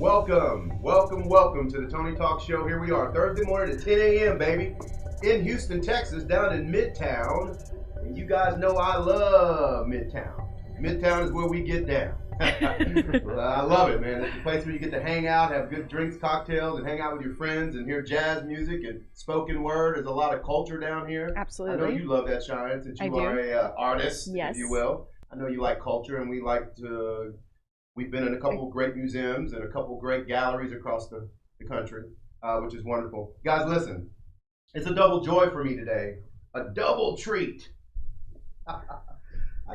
Welcome to the Tony Talk Show. Here we are, Thursday morning at 10 a.m., baby, in Houston, Texas, down in Midtown. And you guys know I love Midtown. Midtown is where we get down. I love it, man. It's a place where you get to hang out, have good drinks, cocktails, and hang out with your friends and hear jazz music and spoken word. There's a lot of culture down here. Absolutely. I know you love that, Cheyenne, since you are a artist, yes, if you will. I know you like culture, and we like to... We've been in a couple of great museums and a couple of great galleries across the country, which is wonderful. Guys, listen, it's a double joy for me today, a double treat. I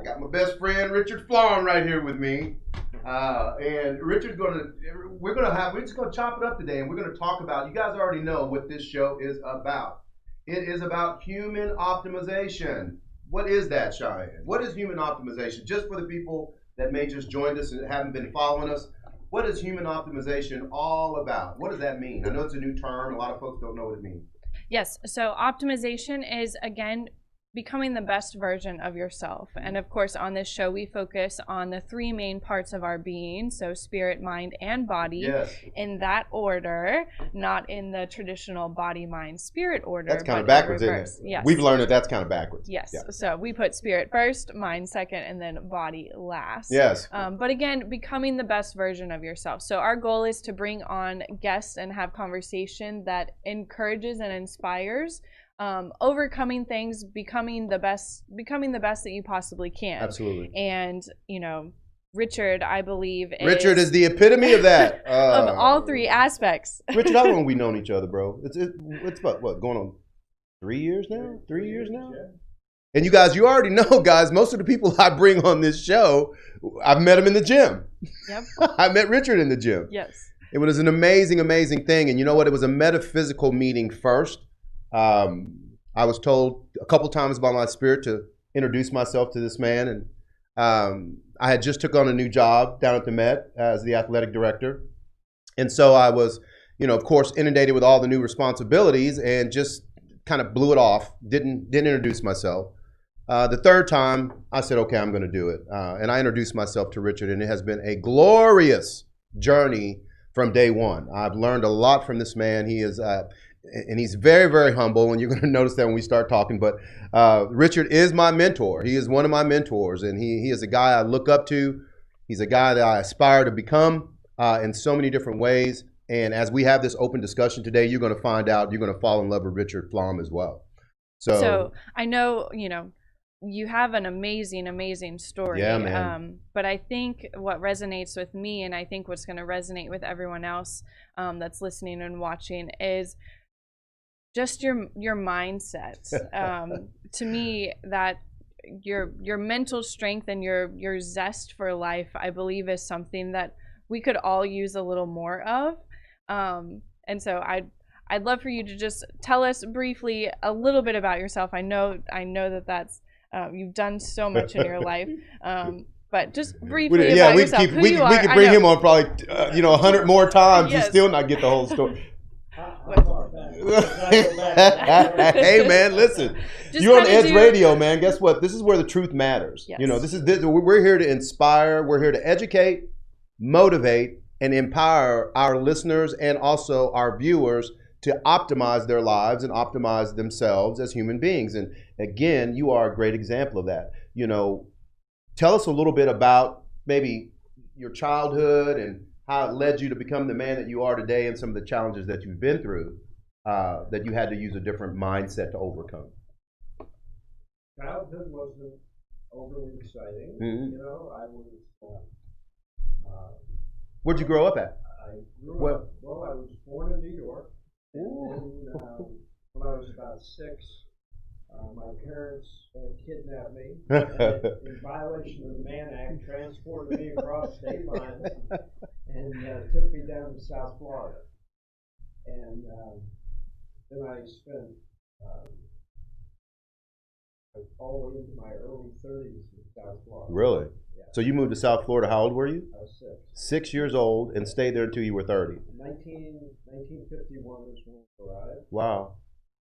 got my best friend, Richard Flom, right here with me. And Richard's we're just gonna chop it up today, and we're gonna talk about, you guys already know what this show is about. It is about human optimization. What is that, Cheyenne? What is human optimization? Just for the people that may just joined us and haven't been following us, what is human optimization all about? What does that mean? I know it's a new term. A lot of folks don't know what it means. Yes. So optimization is, again, becoming the best version of yourself. And of course, on this show, we focus on the three main parts of our being. So spirit, mind, and body. Yes. In that order, not in the traditional body, mind, spirit order. That's kind of backwards, isn't it? Yes. We've learned that that's kind of backwards. Yes. Yeah. So we put spirit first, mind second, and then body last. Yes. But again, becoming the best version of yourself. So our goal is to bring on guests and have conversation that encourages and inspires overcoming things, becoming the best that you possibly can. Absolutely. And Richard, I believe, Richard is the epitome of that. Of all three aspects. Richard, how long have we known each other, bro? It's what going on 3 years now? 3 years now? Yeah. And you guys, you already know, guys, most of the people I bring on this show, I've met them in the gym. Yep. I met Richard in the gym. Yes. It was an amazing, amazing thing. And you know what? It was a metaphysical meeting first. I was told a couple times by my spirit to introduce myself to this man, and I had just took on a new job down at the Met as the athletic director, and so I was, of course, inundated with all the new responsibilities, and just kind of blew it off. Didn't introduce myself. The third time, I said, "Okay, I'm going to do it," and I introduced myself to Richard, and it has been a glorious journey from day one. I've learned a lot from this man. He is. And he's very, very humble, and you're going to notice that when we start talking. But Richard is my mentor. He is one of my mentors, and he is a guy I look up to. He's a guy that I aspire to become in so many different ways. And as we have this open discussion today, you're going to find out, you're going to fall in love with Richard Flom as well. So I know, you have an amazing, amazing story. Yeah, man. But I think what resonates with me, and I think what's going to resonate with everyone else that's listening and watching, is just your mindset. To me, that your mental strength and your zest for life, I believe, is something that we could all use a little more of. And so I'd love for you to just tell us briefly a little bit about yourself. I know that's you've done so much in your life. But just briefly about yourself. We could bring him on probably 100 more times Yes. and still not get the whole story. Hey man, listen. You're on Edge Radio, man. Guess what? This is where the truth matters. Yes. We're here to inspire. We're here to educate, motivate, and empower our listeners and also our viewers to optimize their lives and optimize themselves as human beings. And again, you are a great example of that. Tell us a little bit about maybe your childhood and how it led you to become the man that you are today, and some of the challenges that you've been through that you had to use a different mindset to overcome. Childhood wasn't overly exciting. Mm-hmm. I was. Where'd you grow up at? I grew up. Well, I was born in New York. Ooh. And when I was about 6, my parents kidnapped me and, in violation of the Mann Act, transported me across state lines and took me down to South Florida. And then I spent all the way into my early 30s in South Florida. Really? Yeah. So you moved to South Florida. How old were you? I was 6. 6 years old, and stayed there until you were 30. 1951 is when I arrived. Wow.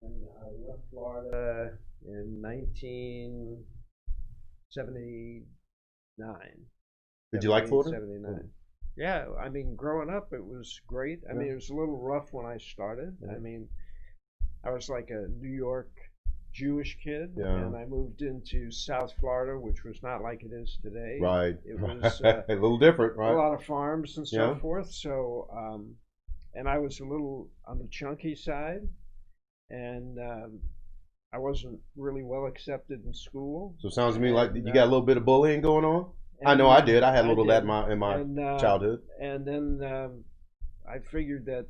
And I left Florida in 1979. Did you like Florida? 79. Yeah, I mean, growing up, it was great. I mean, it was a little rough when I started. I mean, I was like a New York Jewish kid, and I moved into South Florida, which was not like it is today. Right. It was a little different, right? A lot of farms and so forth. So, and I was a little on the chunky side, and I wasn't really well accepted in school. So it sounds to me like you got a little bit of bullying going on. I know I did. I had a little of that in my childhood. And then I figured that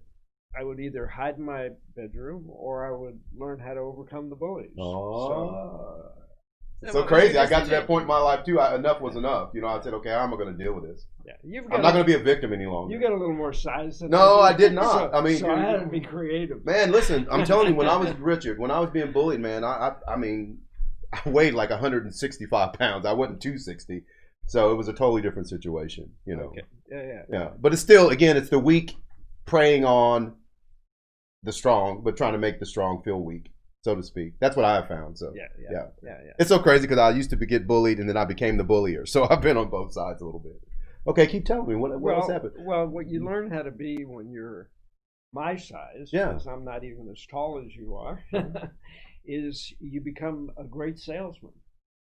I would either hide in my bedroom or I would learn how to overcome the bullies. Oh. So crazy. I got to that point in my life too. Enough was enough. You know, I said, okay, how am I going to deal with this? Yeah, I'm not going to be a victim any longer. You got a little more size than No, I did not. So, I mean, so I had to be creative. Man, listen, I'm telling you, when I was Richard, when I was being bullied, man, I mean, I weighed like 165 pounds. I wasn't 260. So it was a totally different situation, you know. Okay. Yeah. But it's still, again, it's the weak preying on the strong, but trying to make the strong feel weak, so to speak. That's what I have found. So yeah. It's so crazy because I used to get bullied and then I became the bullier. So I've been on both sides a little bit. Okay, keep telling me what else happened. Well, what you learn how to be when you're my size, because I'm not even as tall as you are, is you become a great salesman.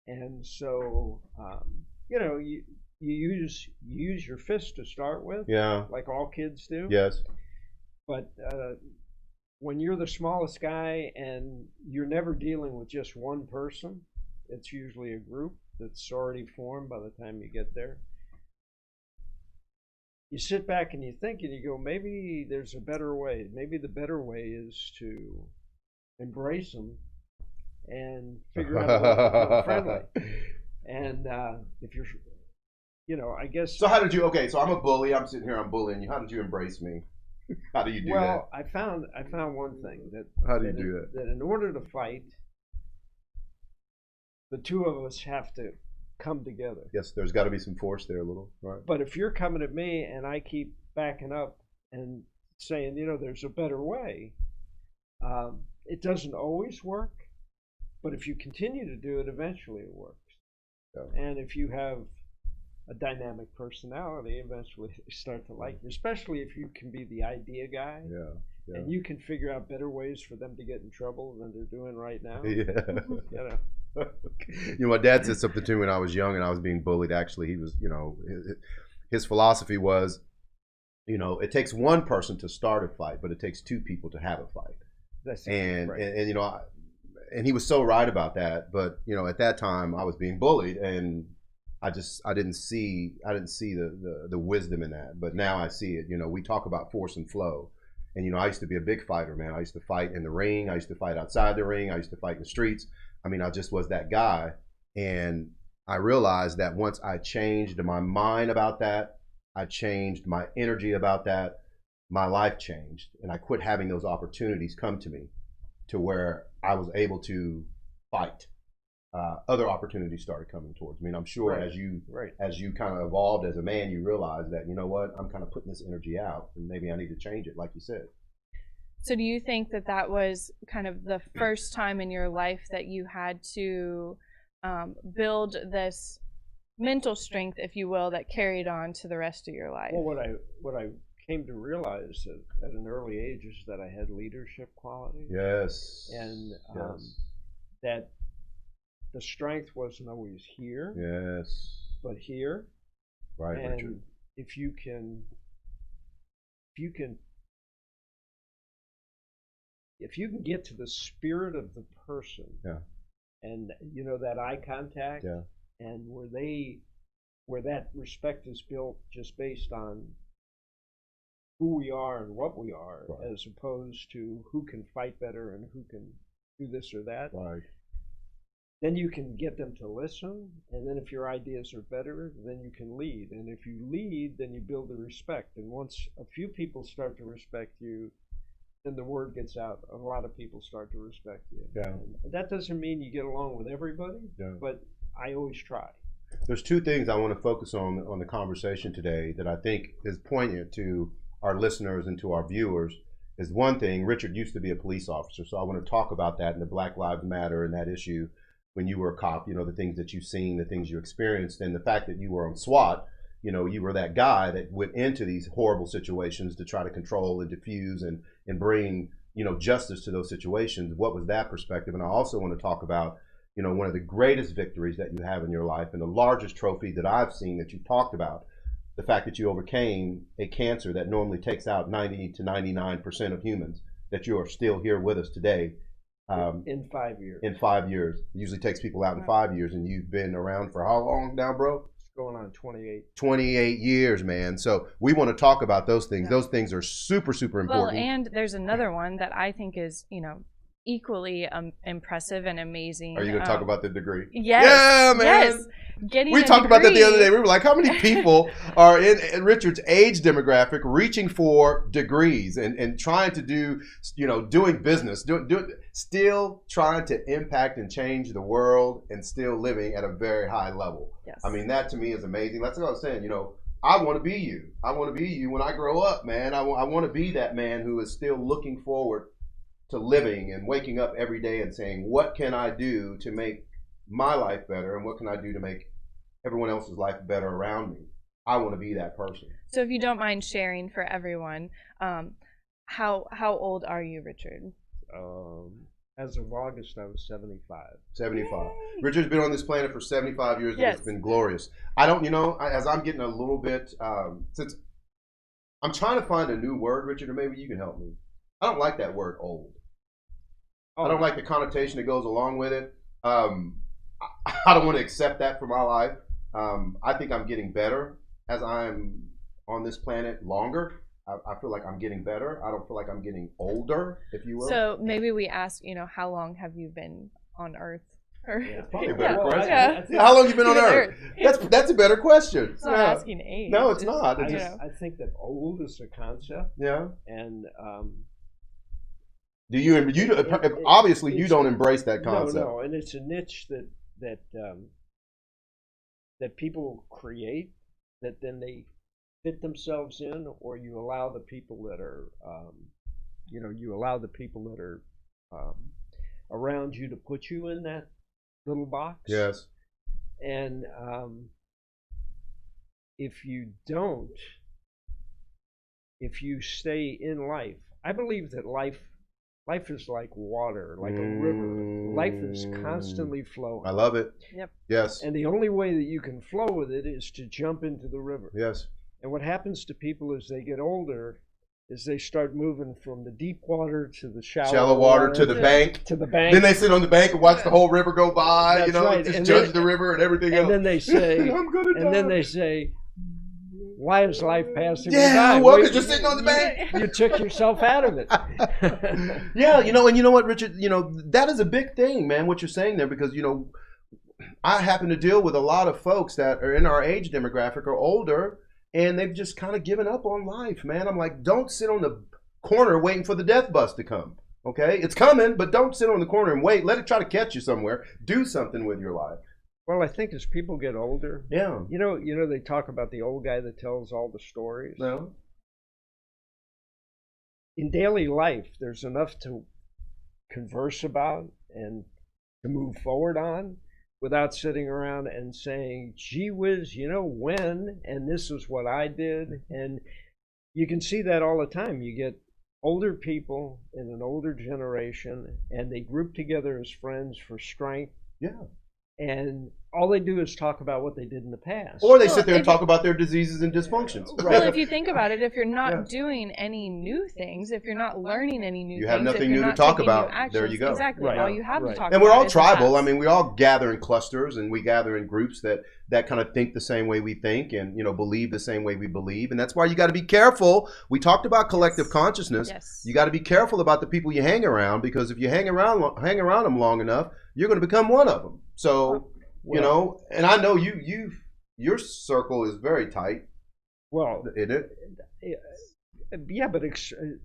And so you know, you use your fist to start with, like all kids do. Yes. But when you're the smallest guy and you're never dealing with just one person, it's usually a group that's already formed by the time you get there. You sit back and you think and you go, maybe there's a better way. Maybe the better way is to embrace them and figure out how to be friendly. And if you're, you know, I guess. So how did you? Okay, so I'm a bully. I'm sitting here. I'm bullying you. How did you embrace me? How do you do that? Well, I found one thing that. How do you do that? That in order to fight, the two of us have to come together. Yes, there's got to be some force there, a little, right? But if you're coming at me and I keep backing up and saying, you know, there's a better way, it doesn't always work. But if you continue to do it, eventually it works. Yeah. And if you have a dynamic personality, eventually they start to like you, especially if you can be the idea guy. Yeah. And you can figure out better ways for them to get in trouble than they're doing right now. Yeah. You know. You know, my dad said something to me when I was young and I was being bullied. Actually, he was, you know, his philosophy was, you know, it takes one person to start a fight, but it takes two people to have a fight. That's and, right. and you know, and he was so right about that. But you know, at that time, I was being bullied, and I didn't see the wisdom in that. But now I see it. You know, we talk about force and flow, and you know, I used to be a big fighter, man. I used to fight in the ring. I used to fight outside the ring. I used to fight in the streets. I mean, I just was that guy, and I realized that once I changed my mind about that, I changed my energy about that, my life changed, and I quit having those opportunities come to me, to where I was able to fight. Other opportunities started coming towards me, and I'm sure as you kind of evolved as a man, you realized that, you know what, I'm kind of putting this energy out, and maybe I need to change it, like you said. So do you think that that was kind of the first time in your life that you had to build this mental strength, if you will, that carried on to the rest of your life? Well, what I came to realize at an early age is that I had leadership qualities. Yes. And that the strength wasn't always here. Yes. But here. Right, and Richard. If you can get to the spirit of the person, and you know, that eye contact, and where that respect is built just based on who we are and what we are, as opposed to who can fight better and who can do this or that. Right. Then you can get them to listen, and then if your ideas are better, then you can lead. And if you lead, then you build the respect. And once a few people start to respect you, then the word gets out. A lot of people start to respect you. Yeah. And that doesn't mean you get along with everybody, but I always try. There's two things I want to focus on the conversation today that I think is poignant to our listeners and to our viewers. Is one thing, Richard used to be a police officer, so I want to talk about that and the Black Lives Matter and that issue when you were a cop, you know, the things that you've seen, the things you experienced, and the fact that you were on SWAT, you know, you were that guy that went into these horrible situations to try to control and diffuse and bring, you know, justice to those situations. What was that perspective? And I also want to talk about, you know, one of the greatest victories that you have in your life and the largest trophy that I've seen that you've talked about, the fact that you overcame a cancer that normally takes out 90 to 99% of humans, that you are still here with us today. In 5 years. In 5 years. It usually takes people out in 5 years, and you've been around for how long now, bro? It's going on 28. 28 years, man. So we want to talk about those things. Yeah. Those things are super, super important. Well, and there's another one that I think is, you know, equally impressive and amazing. Are you going to talk about the degree? Yes. Yeah, man. Yes. Getting We a talked about that the degree. other day. We were like, how many people are in Richard's age demographic reaching for degrees and trying to do, you know, doing business, still trying to impact and change the world and still living at a very high level? Yes. I mean, that to me is amazing. That's what I was saying. You know, I want to be you. I want to be you when I grow up, man. I want to be that man who is still looking forward to living and waking up every day and saying, what can I do to make my life better, and what can I do to make everyone else's life better around me? I want to be that person. So if you don't mind sharing for everyone, how old are you, Richard? As of August, I was 75. 75. Yay. Richard's been on this planet for 75 years, and Yes. it's been glorious. I don't, you know, as I'm getting a little bit, since I'm trying to find a new word, Richard, or maybe you can help me. I don't like that word old. I don't like the connotation that goes along with it. I don't want to accept that for my life. I think I'm getting better as I'm on this planet longer. I feel like I'm getting better. I don't feel like I'm getting older, if you will. So maybe we ask, you know, how long have you been on Earth? Or, Yeah. Probably a better Well, question. Yeah. I think, How long you been on Even Earth? That's a better question. It's not asking age. No, it's not. It's you just, know. I think that old is a concept, yeah. and Do you? Obviously, you it's- don't embrace that concept. No, and it's a niche that people create, that then they fit themselves in, or you allow the people that are, around you to put you in that little box. Yes. And if you don't, if you stay in life, I believe that life is like water, like a river. Life is constantly flowing. I love it. Yep. Yes. And the only way that you can flow with it is to jump into the river. Yes. And what happens to people as they get older is they start moving from the deep water to the shallow water to the bank. To the bank. Then they sit on the bank and watch the whole river go by. That's you know, right. just And judge then- the river and everything and else. then they say, I'm gonna die. and then they say, why is life passing me Yeah, by? well, Wait, 'cause you're sitting on the bank. You took yourself out of it. Yeah, you know, and you know what, Richard, you know, that is a big thing, man, what you're saying there, because, you know, I happen to deal with a lot of folks that are in our age demographic or older, and they've just kind of given up on life, man. I'm like, don't sit on the corner waiting for the death bus to come, okay? It's coming, but don't sit on the corner and wait. Let it try to catch you somewhere. Do something with your life. Well, I think as people get older, Yeah. you know, they talk about the old guy that tells all the stories. No? In daily life, there's enough to converse about and to move forward on without sitting around and saying, gee whiz, you know, when, and this is what I did. And you can see that all the time. You get older people in an older generation, and they group together as friends for strength. Yeah. And all they do is talk about what they did in the past. Or they Well, sit there and if talk about their diseases and dysfunctions. Well, if you think about it, if you're not Yeah. doing any new things, if you're not learning any new You things, have nothing if new you're to not talk taking new about. There actions, you go. Exactly. Right. All you have Right. to talk And about we're all is the tribal. I past. mean, we all gather in clusters, and we gather in groups that kind of think the same way we think, and, you know, believe the same way we believe. And that's why you got to be careful. We talked about collective consciousness. Yes. You got to be careful about the people you hang around, because if you hang around them long enough, you're going to become one of them. So, you know, and I know your circle is very tight, Well, isn't it? yeah, but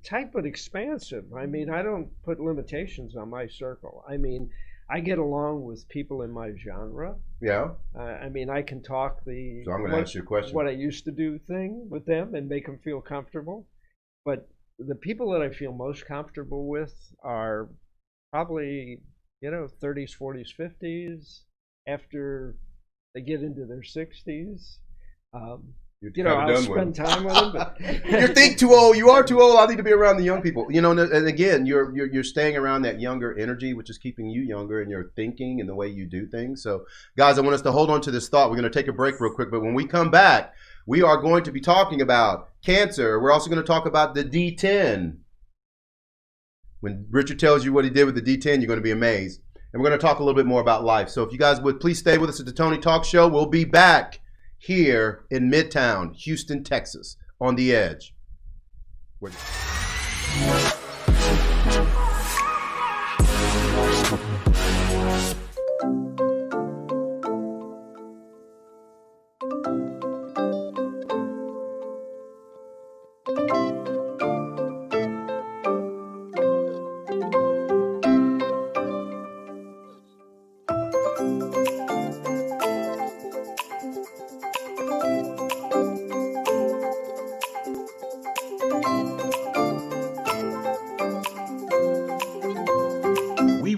tight but expansive. I mean, I don't put limitations on my circle. I mean, I get along with people in my genre. Yeah. I mean, I can talk the So I'm going to ask you a question. what I used to do thing with them and make them feel comfortable. But the people that I feel most comfortable with are probably, you know, 30s, 40s, 50s. After they get into their 60s, You're I'll spend time with them. But you think too old. You are too old. I need to be around the young people. And again, you're staying around that younger energy, which is keeping you younger in your thinking and the way you do things. So, guys, I want us to hold on to this thought. We're going to take a break real quick, but when we come back, we are going to be talking about cancer. We're also going to talk about the D10. When Richard tells you what he did with the D10, you're going to be amazed. And we're going to talk a little bit more about life. So if you guys would please stay with us at the Tony Talk Show. We'll be back here in Midtown, Houston, Texas, on The Edge.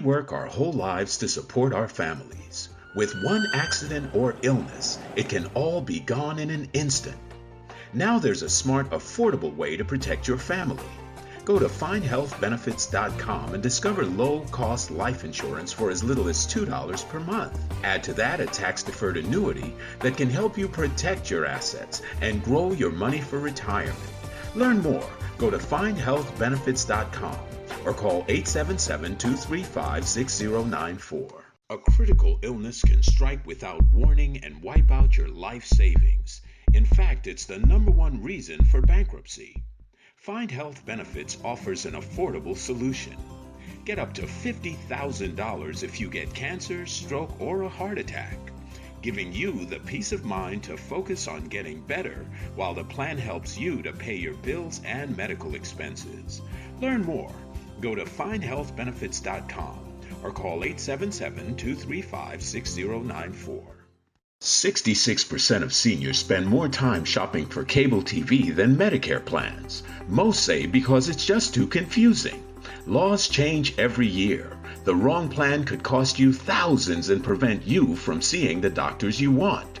Work our whole lives to support our families. With one accident or illness, it can all be gone in an instant. Now there's a smart, affordable way to protect your family. Go to findhealthbenefits.com and discover low-cost life insurance for as little as $2 per month. Add to that a tax-deferred annuity that can help you protect your assets and grow your money for retirement. Learn more. Go to findhealthbenefits.com. or call 877-235-6094. A critical illness can strike without warning and wipe out your life savings. In fact, it's the #1 reason for bankruptcy. Find Health Benefits offers an affordable solution. Get up to $50,000 if you get cancer, stroke, or a heart attack, giving you the peace of mind to focus on getting better while the plan helps you to pay your bills and medical expenses. Learn more. Go to findhealthbenefits.com or call 877-235-6094. 66% of seniors spend more time shopping for cable TV than Medicare plans. Most say because it's just too confusing. Laws change every year. The wrong plan could cost you thousands and prevent you from seeing the doctors you want.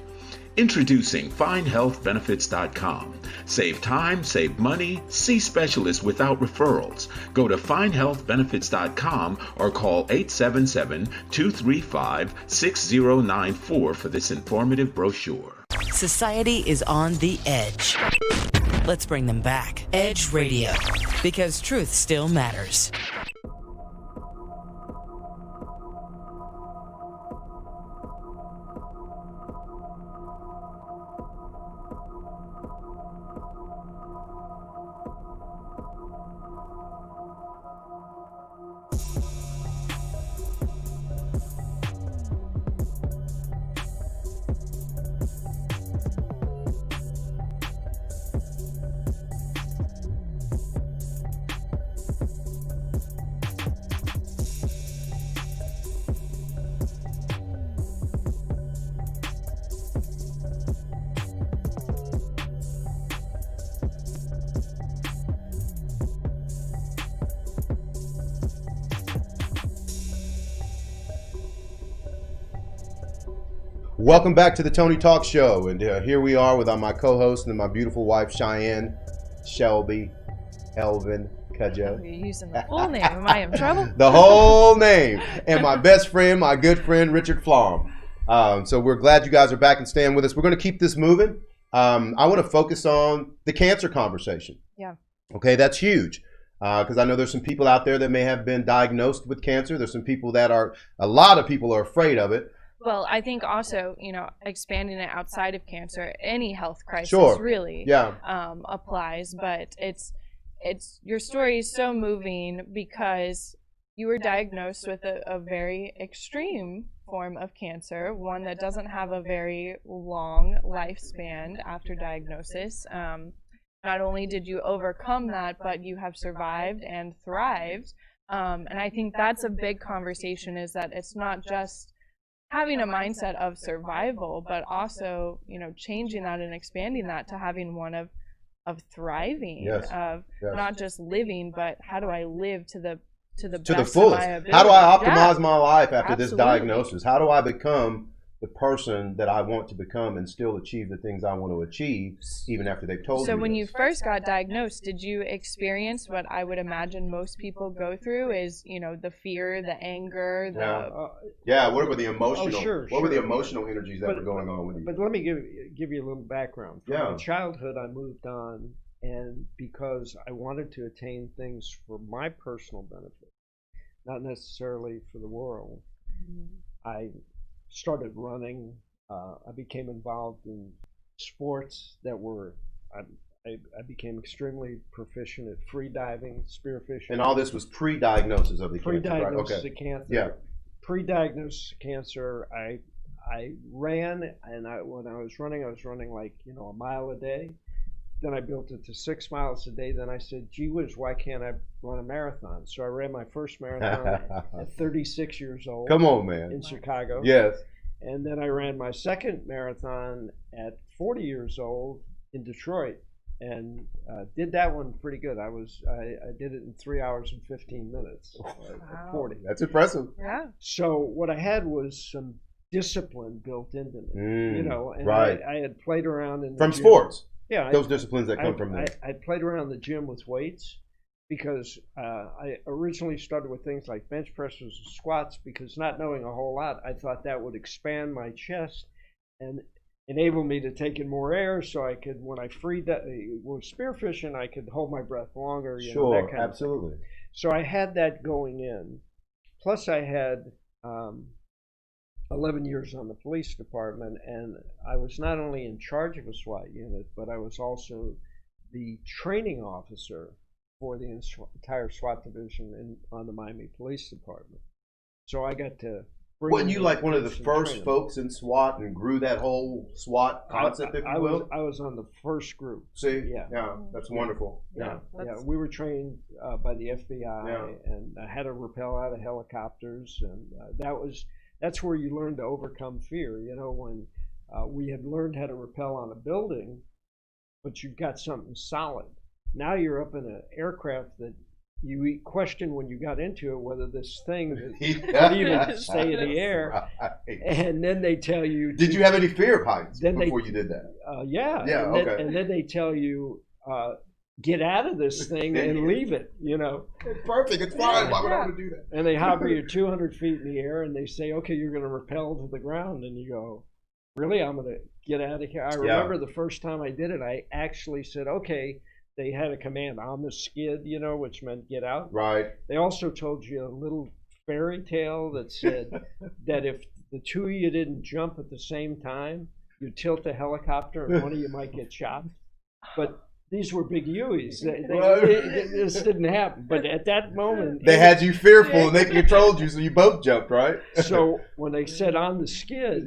Introducing FindHealthBenefits.com. Save time, save money, see specialists without referrals. Go to FindHealthBenefits.com or call 877-235-6094 for this informative brochure. Society is on the edge. Let's bring them back. Edge Radio, because truth still matters. Welcome back to the Tony Talk Show, and here we are with my co-host and my beautiful wife Cheyenne Shelby Elvin Cudjoe. You're using the full name. Am I in trouble? The whole name, and my best friend, my good friend Richard Flom. So we're glad you guys are back and staying with us. We're going to keep this moving. I want to focus on the cancer conversation. Yeah. Okay, that's huge. Because I know there's some people out there that may have been diagnosed with cancer. There's some people a lot of people are afraid of it. Well, I think also, expanding it outside of cancer, any health crisis really applies. But it's your story is so moving because you were diagnosed with a very extreme form of cancer, one that doesn't have a very long lifespan after diagnosis. Not only did you overcome that, but you have survived and thrived. And I think that's a big conversation, is that it's not just having a mindset of survival, but also, changing that and expanding that to having one of thriving, not just living, but how do I live to the best fullest? of my ability? How do I optimize my life after this diagnosis? How do I become the person that I want to become and still achieve the things I want to achieve, even after they've told me. So when you this. first got diagnosed, did you experience what I would imagine most people go through is, the fear, the anger, What were the emotional? What were the emotional energies that were going on with you? But let me give you a little background. From my childhood, I moved on, and because I wanted to attain things for my personal benefit, not necessarily for the world, I started running. I became involved in sports that were. I became extremely proficient at free diving, spearfishing. And all this was pre-diagnosis of the cancer, right? Pre-diagnosis of cancer. Yeah. Pre-diagnosis of cancer. I ran, and when I was running like a mile a day. Then I built it to 6 miles a day. Then I said, gee whiz, why can't I run a marathon? So I ran my first marathon at 36 years old. Come on, man. In Chicago. Yes. And then I ran my second marathon at 40 years old in Detroit, and did that one pretty good. I did it in 3 hours and 15 minutes at 40. That's impressive. Yeah. So what I had was some discipline built into me, and right. I had played around in the from gym. Sports. Yeah, those disciplines that come from there. I played around the gym with weights because I originally started with things like bench presses and squats because not knowing a whole lot, I thought that would expand my chest and enable me to take in more air so I could, when I was spearfishing, I could hold my breath longer. Sure, that kind absolutely. Of thing. So I had that going in. Plus I had 11 years on the police department, and I was not only in charge of a SWAT unit, but I was also the training officer for the entire SWAT division on the Miami Police Department. So I got to bring. Wasn't you like one of the first folks in SWAT and grew that whole SWAT concept, if you will? I was on the first group. See? Yeah, that's wonderful. Yeah. We were trained by the FBI, and I had to rappel out of helicopters, and that's where you learn to overcome fear. When we had learned how to rappel on a building, but you've got something solid. Now you're up in an aircraft that you question when you got into it whether this thing would even stay in the air. Right. And then they tell you. Did you have any fear of heights before you did that? Yeah. Yeah. And then they tell you. Get out of this thing and leave it, It's perfect. It's fine. Why would I want to do that? And they hover you 200 feet in the air, and they say, okay, you're going to rappel to the ground. And you go, really? I'm going to get out of here? I remember the first time I did it, I actually said, okay, they had a command on the skid, which meant get out. Right. They also told you a little fairy tale that said that if the two of you didn't jump at the same time, you'd tilt the helicopter and one of you might get shot. But these were big Hueys. This didn't happen. But at that moment... They had you fearful and they controlled you, so you both jumped, right? So when they said on the skid,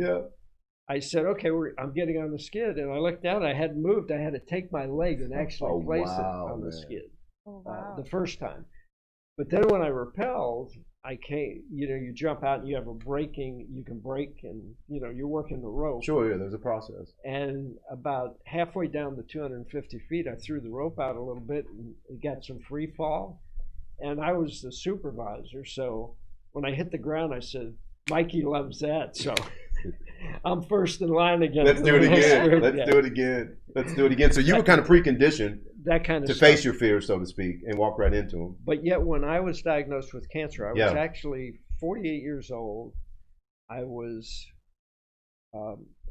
I said, okay, I'm getting on the skid. And I looked down. I hadn't moved. I had to take my leg and actually place it on the skid the first time. But then when I rappelled, I came, you jump out and you have you can brake and, you're working the rope. Sure, yeah, there's a process. And about halfway down the 250 feet, I threw the rope out a little bit and it got some free fall. And I was the supervisor. So when I hit the ground, I said, Mikey loves that. So I'm first in line again. Let's do it again. Let's do it again. So you were kind of preconditioned that kind of to stuff. face your fears, so to speak, and walk right into them. But yet when I was diagnosed with cancer, I was actually 48 years old. I was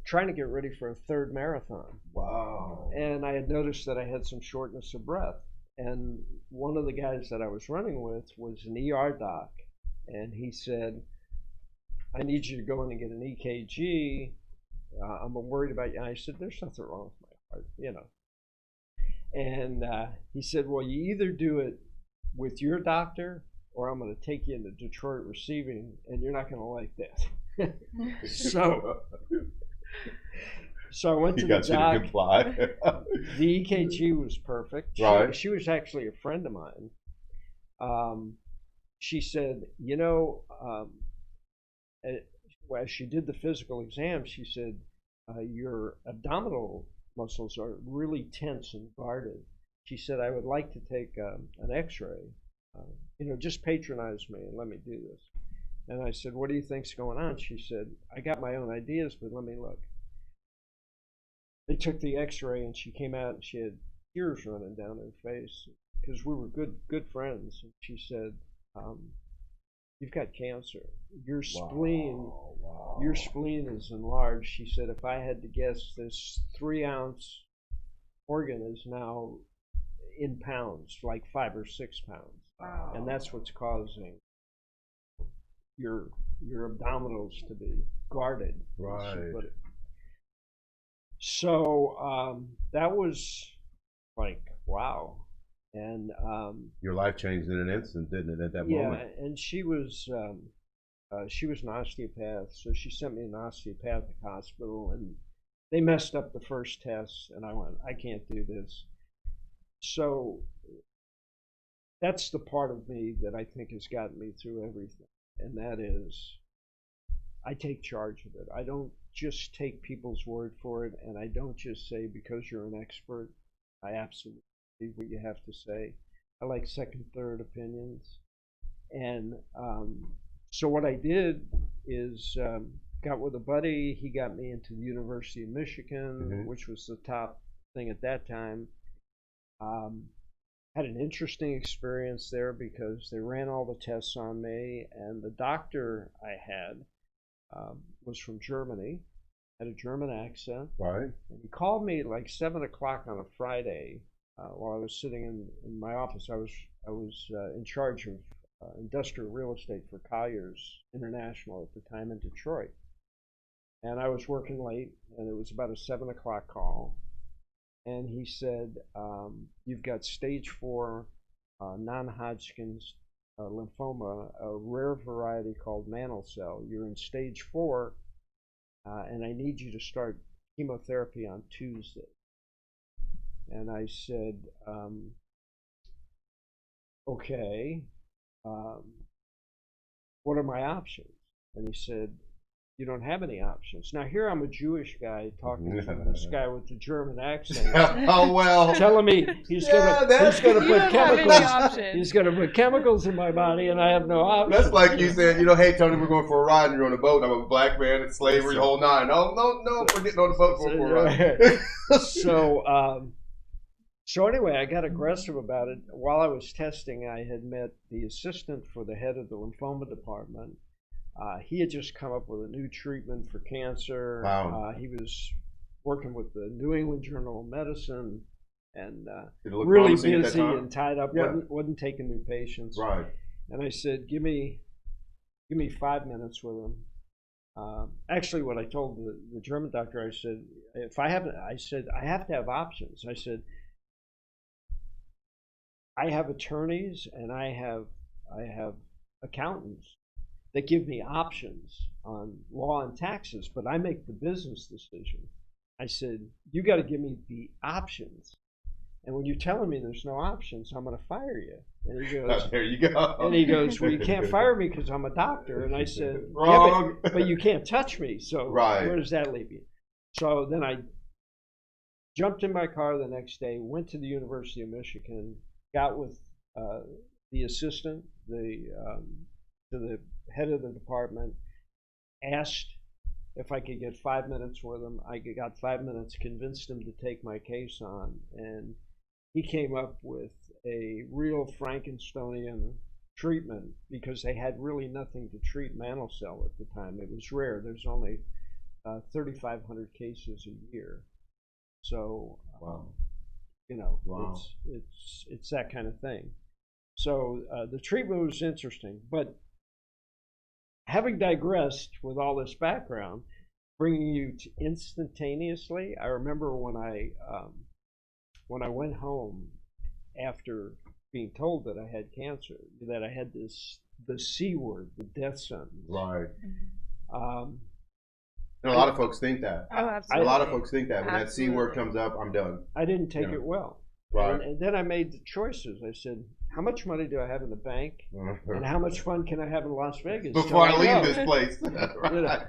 trying to get ready for a third marathon. Wow. And I had noticed that I had some shortness of breath. And one of the guys that I was running with was an ER doc. And he said, I need you to go in and get an EKG. I'm worried about you. And I said, there's nothing wrong with my heart, And he said, well, you either do it with your doctor or I'm going to take you into Detroit receiving and you're not going to like that. So I went to the doc. You to comply. The EKG was perfect. Right. She was actually a friend of mine. She said, as she did the physical exam, she said, your abdominal muscles are really tense and guarded. She said, I would like to take an x-ray. Just patronize me and let me do this. And I said, what do you think's going on? She said, I got my own ideas, but let me look. They took the x-ray and she came out and she had tears running down her face because we were good friends. And she said, you've got cancer. Your spleen, your spleen is enlarged. She said, if I had to guess, this 3-ounce organ is now in pounds, like 5 or 6 pounds. Wow. And that's what's causing your abdominals to be guarded. Right. So that was like, wow. And your life changed in an instant, didn't it, at that moment? Yeah, and she was an osteopath, so she sent me to an osteopathic hospital, and they messed up the first test, and I went, I can't do this. So that's the part of me that I think has gotten me through everything, and that is I take charge of it. I don't just take people's word for it, and I don't just say because you're an expert, I absolutely believe what you have to say. I like second, third opinions. And so what I did is got with a buddy. He got me into the University of Michigan, which was the top thing at that time. Had an interesting experience there because they ran all the tests on me, and the doctor I had was from Germany, had a German accent. Right. And he called me like 7 o'clock on a Friday while I was sitting in my office. I was in charge of industrial real estate for Colliers International at the time in Detroit. And I was working late, and it was about a 7 o'clock call. And he said, you've got stage 4 non-Hodgkin's lymphoma, a rare variety called mantle cell. You're in stage 4, and I need you to start chemotherapy on Tuesday. And I said, okay, what are my options? And he said, you don't have any options. Now here I'm a Jewish guy talking to this guy with the German accent. Oh well. Telling me he's gonna put chemicals in my body, and I have no options. That's like you said, hey Tony, we're going for a ride, and you're on a boat. I'm a black man. It's slavery, the whole nine. No, we're getting on the boat going for a ride. So anyway, I got aggressive about it. While I was testing, I had met the assistant for the head of the lymphoma department. He had just come up with a new treatment for cancer. Wow. He was working with the New England Journal of Medicine and really busy and tied up, wasn't taking new patients. Right. And I said, give me 5 minutes with him. Actually, what I told the German doctor, I said, I have to have options. I said, I have attorneys and I have accountants that give me options on law and taxes, but I make the business decision. I said, you got to give me the options. And when you're telling me there's no options, I'm going to fire you. And he goes, there you go. And he goes, well, you can't fire me because I'm a doctor. And I said, wrong. Yeah, but you can't touch me. So where does that leave you? So then I jumped in my car the next day, went to the University of Michigan, got with the assistant, to the head of the department, asked if I could get 5 minutes with him. I got 5 minutes, convinced him to take my case on, and he came up with a real Frankensteinian treatment because they had really nothing to treat mantle cell at the time. It was rare. There's only 3,500 cases a year. So, wow. It's that kind of thing. So the treatment was interesting, but having digressed with all this background, bringing you to instantaneously, I remember when I went home after being told that I had cancer, that I had the C word, the death sentence. Right. And a lot of folks think that. Oh, absolutely. A lot of folks think that when that C word comes up, I'm done. I didn't take it well. Right. And then I made the choices. I said, how much money do I have in the bank? And how much fun can I have in Las Vegas before I leave this place? Right.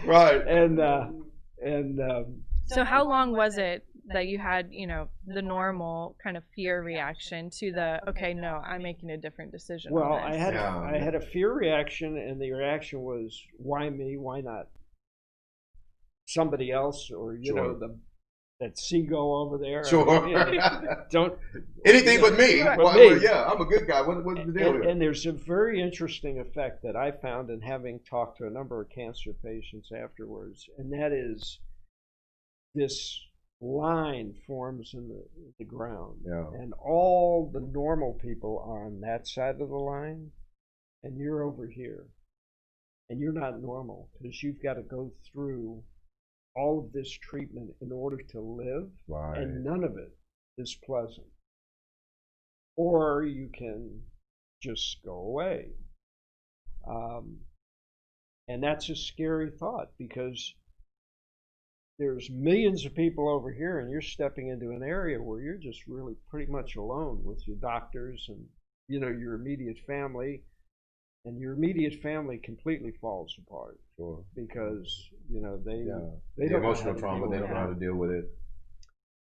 Right. And so how long was it that you had, the normal kind of fear reaction to the, okay, no, I'm making a different decision. Well, on this. I had a fear reaction, and the reaction was, why me? Why not somebody else, or that seagull over there? Sure. Don't anything but me. But Well, me. yeah, I'm a good guy. What's the deal here? And there's a very interesting effect that I found in having talked to a number of cancer patients afterwards, and that is this line forms in the ground, and all the normal people are on that side of the line, and you're over here, and you're not normal because you've got to go through all of this treatment in order to live, and none of it is pleasant. Or you can just go away. And that's a scary thought, because there's millions of people over here, and you're stepping into an area where you're just really pretty much alone with your doctors and your immediate family. And your immediate family completely falls apart. Sure. Because they the don't emotional trauma, they don't know how to deal with it.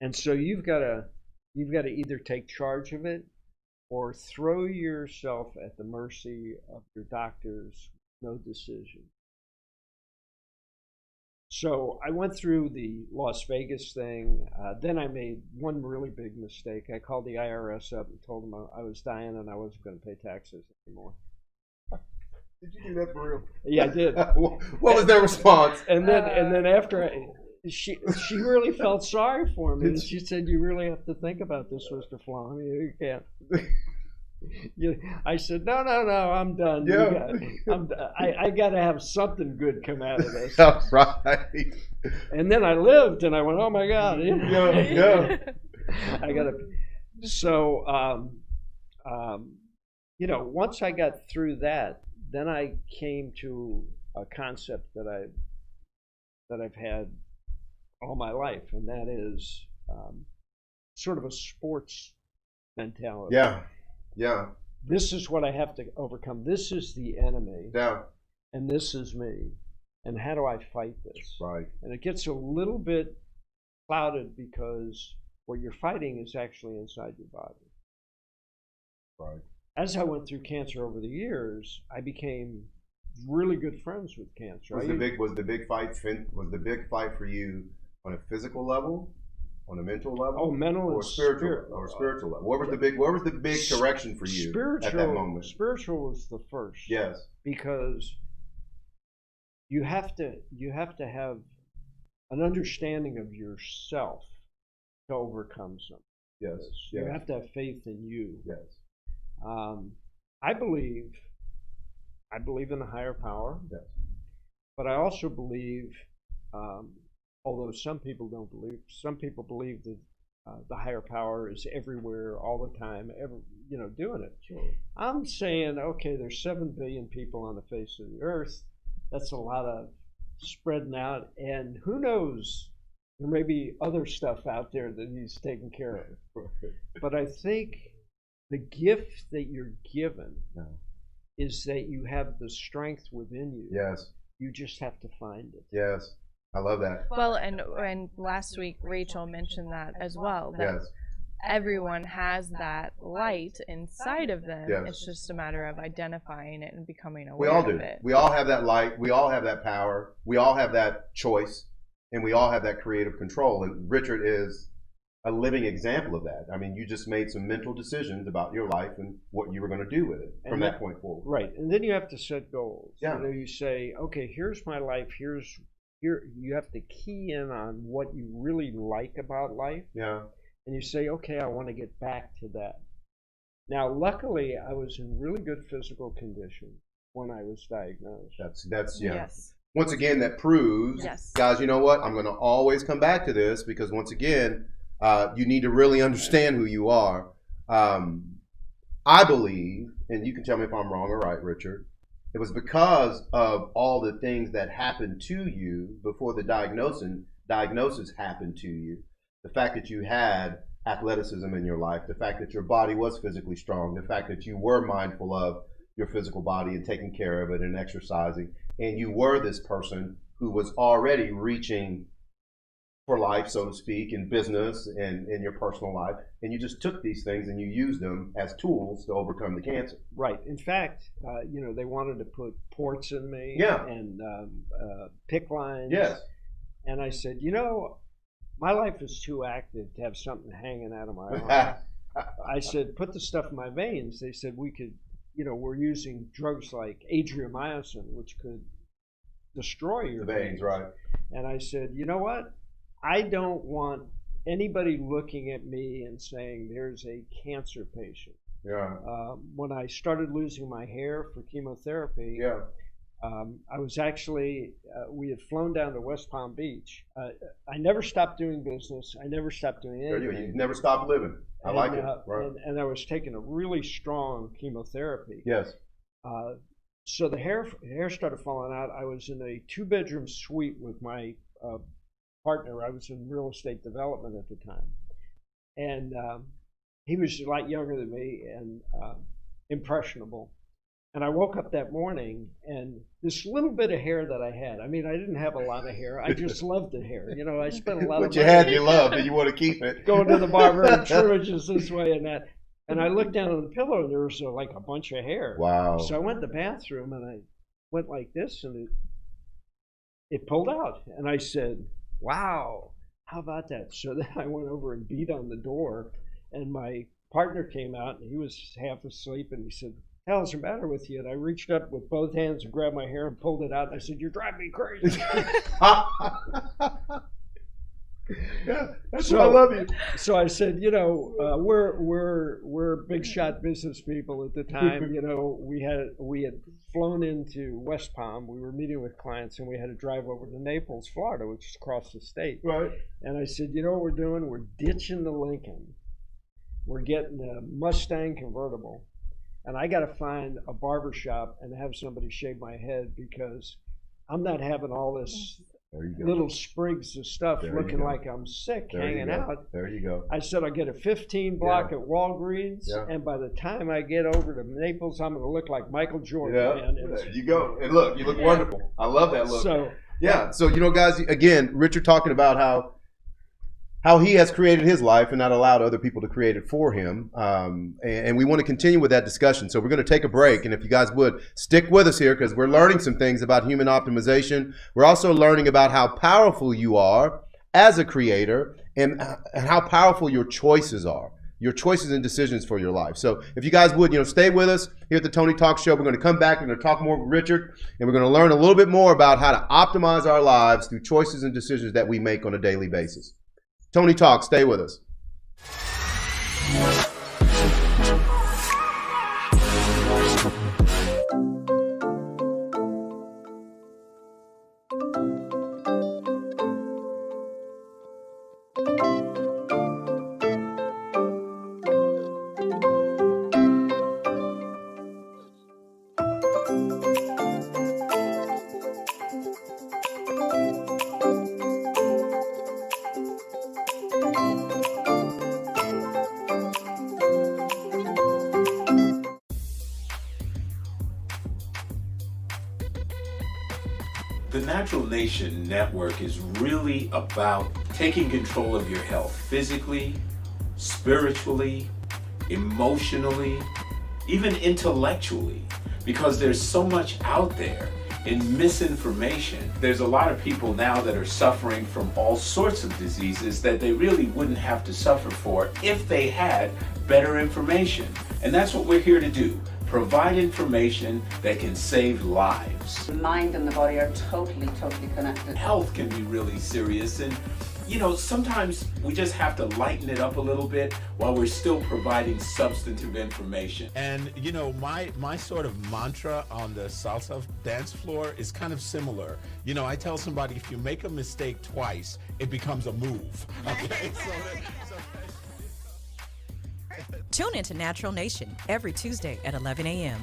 And so you've got to either take charge of it or throw yourself at the mercy of your doctors. No decision. So I went through the Las Vegas thing. Then I made one really big mistake. I called the IRS up and told them I was dying and I wasn't going to pay taxes anymore. Did you do that for real? Yeah, I did. What was their response? And then after she really felt sorry for me. And she said, "You really have to think about this, Mr. Flom. You can't." I said, "No, I'm done. Yeah. I got to have something good come out of this." Right. And then I lived, and I went, "Oh my God!" Yeah. I got to. So, once I got through that, then I came to a concept that I've had all my life, and that is sort of a sports mentality. Yeah. This is what I have to overcome. This is the enemy. Yeah. And this is me. And how do I fight this? Right. And it gets a little bit clouded because what you're fighting is actually inside your body. Right. As I went through cancer over the years, I became really good friends with cancer. Was the big fight for you on a physical level, on a mental level? Oh, mental or and spiritual level. What was the big correction for you at that moment? Spiritual was the first. Yes. Because you have to have an understanding of yourself to overcome something. Yes. You have to have faith in you. Yes. I believe in a higher power. Yes. But I also believe, although some people don't believe, some people believe that the higher power is everywhere all the time, doing it. Sure. I'm saying, okay, there's 7 billion people on the face of the earth. That's a lot of spreading out, and who knows, there may be other stuff out there that he's taking care of. But I think the gift that you're given is that you have the strength within you. Yes. You just have to find it. Yes. I love that. Well, and last week Rachel mentioned that as well. That yes. Everyone has that light inside of them. Yes. It's just a matter of identifying it and becoming aware we all do. of it. We all have that light. We all have that power. We all have that choice. And we all have that creative control. And Richard is a living example of that. I mean, you just made some mental decisions about your life and what you were going to do with it from that point forward. Right. And then you have to set goals. Yeah. You say, okay, here's my life. Here you have to key in on what you really like about life. Yeah. And you say, okay, I want to get back to that. Now, luckily, I was in really good physical condition when I was diagnosed. That's yeah. Yes. Once again, that proves, yes. Guys, you know what? I'm going to always come back to this because once again, you need to really understand who you are. I believe, and you can tell me if I'm wrong or right, Richard, it was because of all the things that happened to you before the diagnosis happened to you. The fact that you had athleticism in your life, the fact that your body was physically strong, the fact that you were mindful of your physical body and taking care of it and exercising, and you were this person who was already reaching for life, so to speak, in business and in your personal life, and you just took these things and you used them as tools to overcome the cancer. Right. In fact, they wanted to put ports in me, Yeah. and PICC lines. Yes. And I said, my life is too active to have something hanging out of my arm. I said, put the stuff in my veins. They said we could, we're using drugs like adriamycin, which could destroy your veins, right? And I said, you know what? I don't want anybody looking at me and saying there's a cancer patient. Yeah. When I started losing my hair for chemotherapy, Yeah. I was actually, we had flown down to West Palm Beach. I never stopped doing business. I never stopped doing anything. You never stopped living. I like it. Right. And I was taking a really strong chemotherapy. Yes. So the hair started falling out. I was in a 2-bedroom suite with my partner. I was in real estate development at the time. And he was a lot younger than me and impressionable. And I woke up that morning, and this little bit of hair that I had, I mean, I didn't have a lot of hair. I just loved the hair. I spent a lot of money. What you had, you loved, and you want to keep it. Going to the barber and trimmings this way and that. And I looked down on the pillow, and there was like a bunch of hair. Wow. So I went to the bathroom, and I went like this, and it pulled out. And I said, wow, how about that? So then I went over and beat on the door, and my partner came out, and he was half asleep, and he said, hell's the matter with you? And I reached up with both hands and grabbed my hair and pulled it out. And I said, you're driving me crazy. Yeah, that's why I love you. So I said, we're big shot business people at the time. We had flown into West Palm. We were meeting with clients, and we had to drive over to Naples, Florida, which is across the state. Right. And I said, you know what we're doing? We're ditching the Lincoln. We're getting a Mustang convertible. And I got to find a barber shop and have somebody shave my head, because I'm not having all this little sprigs of stuff looking like I'm sick hanging out. There you go. I said I'll get a 15 block at Walgreens, and by the time I get over to Naples, I'm going to look like Michael Jordan. Yeah, there you go. And look, you look wonderful. I love that look. So guys, again, Richard talking about how he has created his life and not allowed other people to create it for him. And we want to continue with that discussion. So we're going to take a break. And if you guys would, stick with us here, because we're learning some things about human optimization. We're also learning about how powerful you are as a creator and how powerful your choices are, your choices and decisions for your life. So if you guys would, stay with us here at the Tony Talk Show. We're going to come back. We're going to talk more with Richard, and we're going to learn a little bit more about how to optimize our lives through choices and decisions that we make on a daily basis. Tony Talk, stay with us. The Natural Nation Network is really about taking control of your health physically, spiritually, emotionally, even intellectually, because there's so much out there in misinformation. There's a lot of people now that are suffering from all sorts of diseases that they really wouldn't have to suffer for if they had better information. And that's what we're here to do. Provide information that can save lives. The mind and the body are totally connected. Health can be really serious, and sometimes we just have to lighten it up a little bit while we're still providing substantive information. And my sort of mantra on the salsa dance floor is kind of similar. I tell somebody, if you make a mistake twice, it becomes a move. Okay? Tune into Natural Nation every Tuesday at 11 a.m.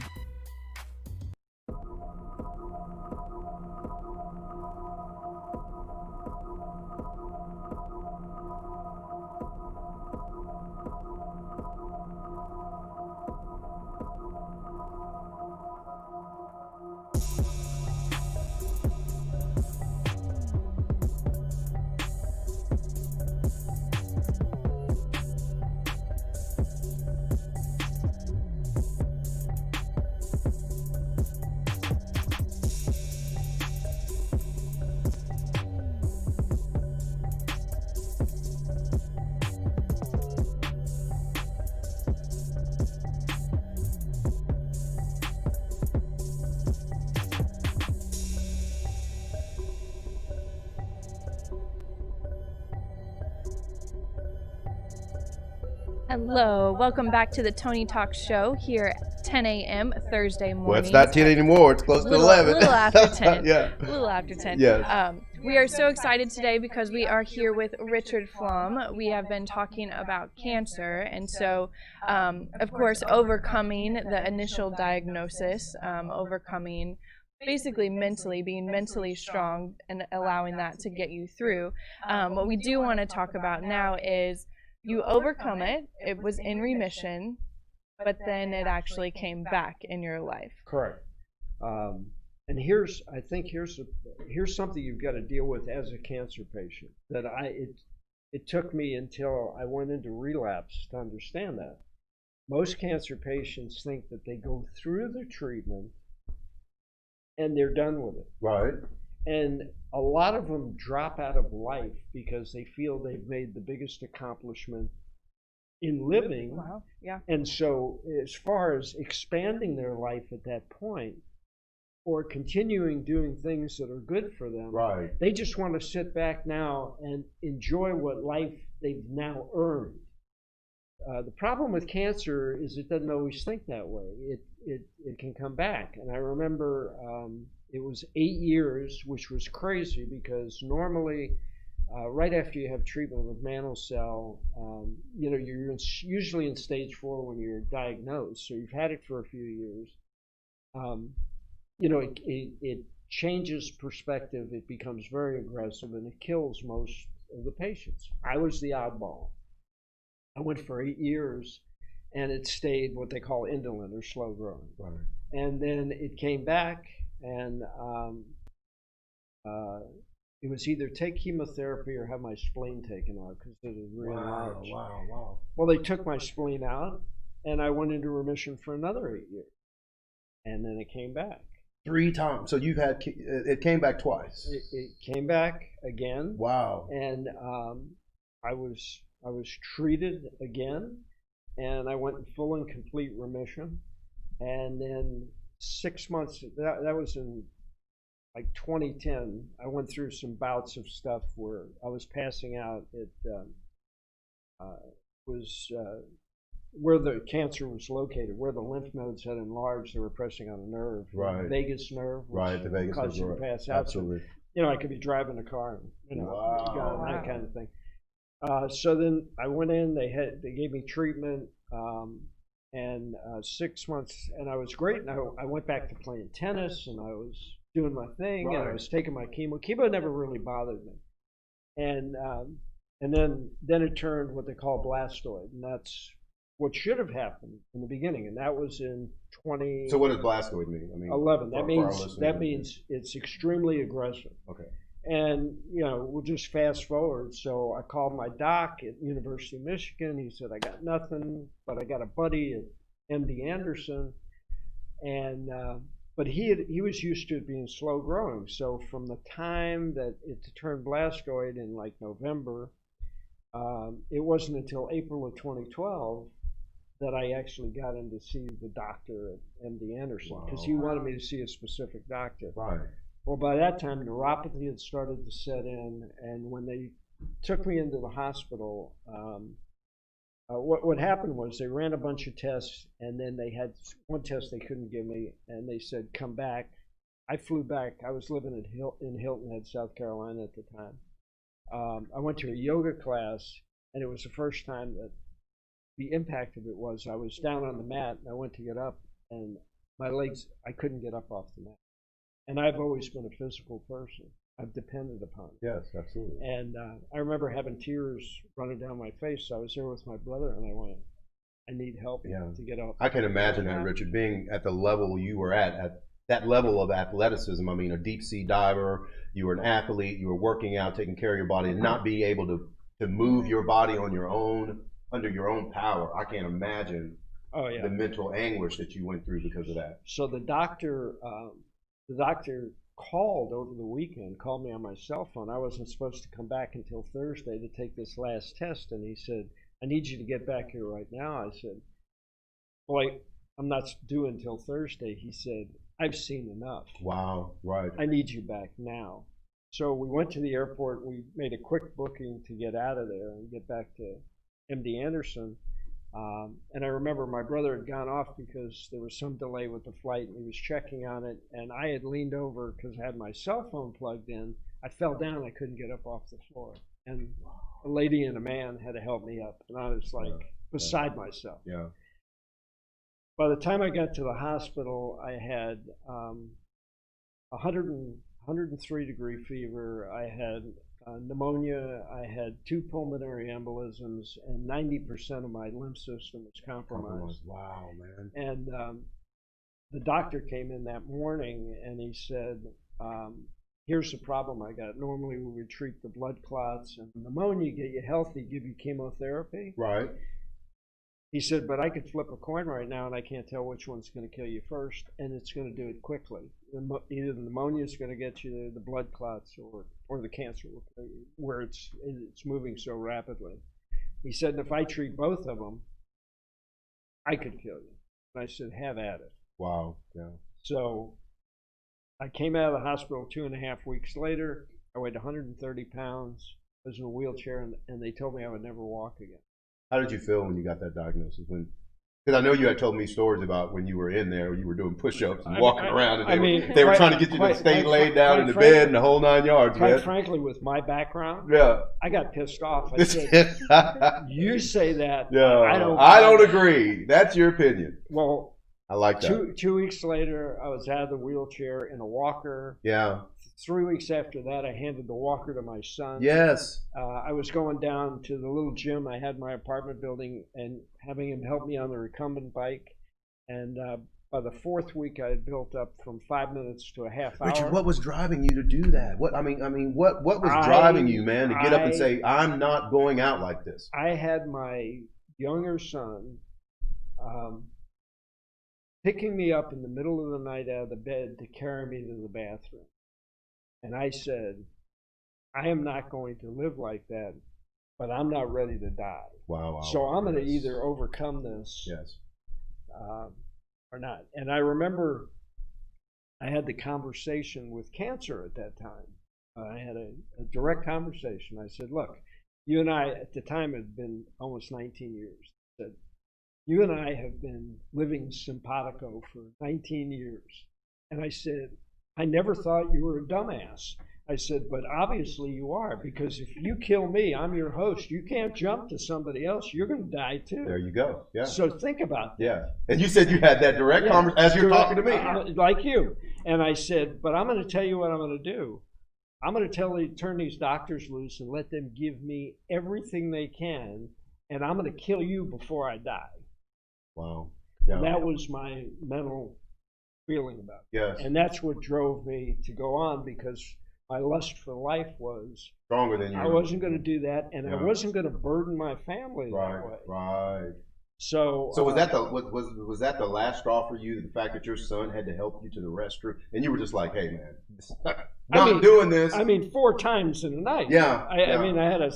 Hello, welcome back to the Tony Talk Show here at 10 a.m. Thursday morning. Well, it's not 10 anymore. It's close to 11. A little after 10. Yeah. A little after 10. Yes. We are so excited today because we are here with Richard Flum. We have been talking about cancer, and so, of course, overcoming the initial diagnosis, overcoming basically mentally, being mentally strong and allowing that to get you through. What we do want to talk about now is you overcome it, it was in remission, but then it actually came back in your life. Correct. And here's something you've got to deal with as a cancer patient. That it took me until I went into relapse to understand that. Most cancer patients think that they go through the treatment and they're done with it. Right. And a lot of them drop out of life because they feel they've made the biggest accomplishment in living. Wow. Yeah. And so as far as expanding their life at that point or continuing doing things that are good for them, Right. they just want to sit back now and enjoy what life they've now earned. The problem with cancer is it doesn't always think that way. It can come back. And I remember it was 8 years, which was crazy because normally right after you have treatment with mantle cell, you're usually in stage 4 when you're diagnosed. So you've had it for a few years. It changes perspective. It becomes very aggressive and it kills most of the patients. I was the oddball. I went for 8 years and it stayed what they call indolent or slow growing. Right. And then it came back and it was either take chemotherapy or have my spleen taken out because it was really large. Wow. Well, they took my spleen out and I went into remission for another 8 years. And then it came back. 3 times. So you've had, it came back twice. It came back again. Wow. And I was treated again, and I went in full and complete remission. And then 6 months, that was in like 2010, I went through some bouts of stuff where I was passing out. It was where the cancer was located, where the lymph nodes had enlarged. They were pressing on a nerve, Right. the vagus nerve, which Right, the vagus caused you nerve, to right. pass out. Absolutely. So, I could be driving a car, and, Wow. that kind of thing. So then I went in. They gave me treatment, and 6 months, and I was great. And I went back to playing tennis, and I was doing my thing, and I Right. was taking my chemo. Chemo never really bothered me, and then it turned what they call blastoid, and that's what should have happened in the beginning, and that was in 2011. So what does blastoid mean? I mean, That means it's extremely aggressive. Okay. And, we'll just fast forward. So I called my doc at University of Michigan. He said, I got nothing, but I got a buddy at MD Anderson. And, but he was used to it being slow growing. So from the time that it turned blastoid in like November, it wasn't until April of 2012 that I actually got in to see the doctor at MD Anderson because he wanted me to see a specific doctor. Right. Well, by that time, neuropathy had started to set in, and when they took me into the hospital, what happened was they ran a bunch of tests, and then they had one test they couldn't give me, and they said, come back. I flew back. I was living in Hilton Head, South Carolina at the time. I went to a yoga class, and it was the first time that the impact of it was I was down on the mat, and I went to get up, and my legs, I couldn't get up off the mat. And I've always been a physical person. I've depended upon it. Yes, absolutely. And I remember having tears running down my face. I was there with my brother, and I went, I need help to get up. I can imagine that, Richard, being at the level you were at that level of athleticism. I mean, a deep sea diver, you were an athlete, you were working out, taking care of your body, and not being able to move your body on your own, under your own power. I can't imagine the mental anguish that you went through because of that. So the doctor called over the weekend, called me on my cell phone. I wasn't supposed to come back until Thursday to take this last test, and he said, I need you to get back here right now. I said, well, I'm not due until Thursday. He said, I've seen enough. Wow, right. I need you back now. So we went to the airport. We made a quick booking to get out of there and get back to MD Anderson. And I remember my brother had gone off because there was some delay with the flight, and he was checking on it. And I had leaned over because I had my cell phone plugged in. I fell down. I couldn't get up off the floor. And a lady and a man had to help me up. And I was like beside myself. Yeah. By the time I got to the hospital, I had 103-degree fever. I had pneumonia. I had 2 pulmonary embolisms, and 90% of my lymph system was compromised. Wow, man. And the doctor came in that morning, and he said, here's the problem I got. Normally we would treat the blood clots and pneumonia, get you healthy, give you chemotherapy. Right. He said, but I could flip a coin right now, and I can't tell which one's going to kill you first, and it's going to do it quickly. Either the pneumonia is going to get you the blood clots, or the cancer will kill you, where it's moving so rapidly. He said, and if I treat both of them, I could kill you. And I said, have at it. Wow. Yeah. So I came out of the hospital 2.5 weeks later. I weighed 130 pounds. I was in a wheelchair, and they told me I would never walk again. How did you feel when you got that diagnosis? Because I know you had told me stories about when you were in there, you were doing push-ups and walking around, and they were trying to get you to stay laid down in the bed and the whole 9 yards, man. Quite frankly, with my background, yeah, I got pissed off. I said, you say that, yeah, I don't agree. That's your opinion. Well, I like that. 2 weeks later, I was out of the wheelchair in a walker. Yeah. 3 weeks after that, I handed the walker to my son. Yes. I was going down to the little gym I had in my apartment building and having him help me on the recumbent bike. And by the 4th week, I had built up from 5 minutes to a half hour. Richard, what was driving you to do that? What was driving you, man, to get up and say, I'm not going out like this? I had my younger son picking me up in the middle of the night out of the bed to carry me to the bathroom. And I said, I am not going to live like that, but I'm not ready to die. Wow. So I'm going to either overcome this or not. And I remember I had the conversation with cancer at that time. I had a direct conversation. I said, look, you and I, at the time, had been almost 19 years. I said, you and I have been living simpatico for 19 years. And I said, I never thought you were a dumbass. I said, but obviously you are, because if you kill me, I'm your host. You can't jump to somebody else. You're going to die too. There you go. Yeah. So think about that. Yeah. And you said you had that direct conversation as you're talking to me. Like you. And I said, but I'm going to tell you what I'm going to do. I'm going to turn these doctors loose and let them give me everything they can, and I'm going to kill you before I die. Wow. Yeah. That was my mental feeling about it. Yes. And that's what drove me to go on, because my lust for life was stronger than you. I wasn't going to do that, and I wasn't going to burden my family that way. Right. So was that was that the last straw for you? The fact that your son had to help you to the restroom, and you were just like, "Hey, man, not doing this." I mean, 4 times in a night. Yeah. I mean, I had